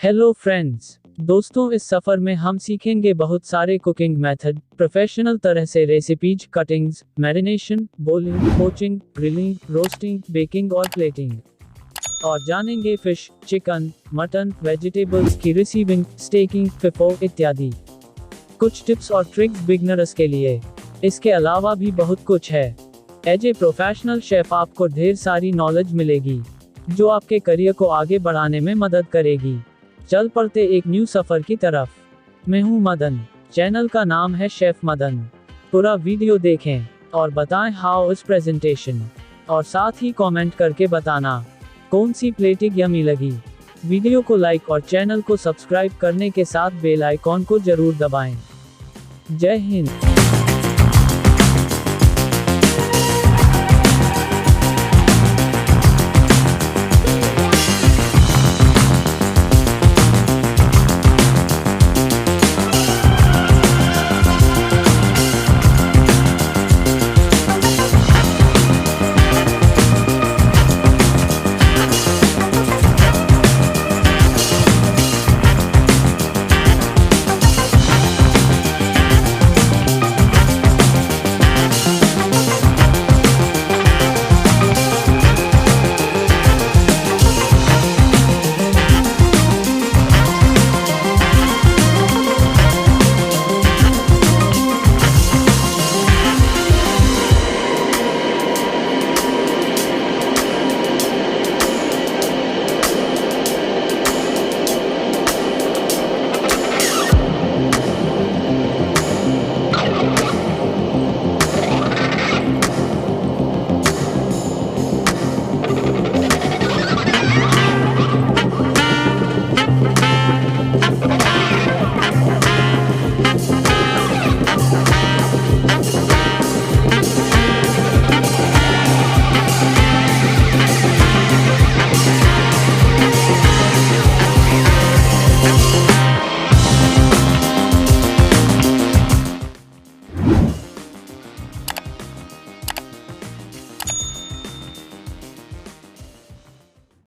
Hello friends, दोस्तों इस सफ़र में हम सीखेंगे बहुत सारे कुकिंग मेथड, प्रोफेशनल तरह से recipes, cuttings, marination, bowling, poaching, grilling, roasting, baking और प्लेटिंग। और जानेंगे फिश, चिकन, मटन, वेजिटेबल्स की रिसीविंग, स्टेकिंग, फिफो इत्यादि। कुछ टिप्स और ट्रिक्स बिगनर्स के लिए। इसके अलावा भी बहुत कुछ है। एज ए प्रोफेशनल शेफ आपको ढेर सारी नॉलेज मिलेगी जो आपके करियर को आगे बढ़ाने में मदद करेगी। चल पड़ते एक न्यू सफर की तरफ। मैं हूं मदन, चैनल का नाम है शेफ मदन। पूरा वीडियो देखें और बताएं हाउ इज प्रेजेंटेशन, और साथ ही कमेंट करके बताना कौन सी प्लेटिंग यमी लगी। वीडियो को लाइक और चैनल को सब्सक्राइब करने के साथ बेल आइकॉन को जरूर दबाएं। जय हिंद।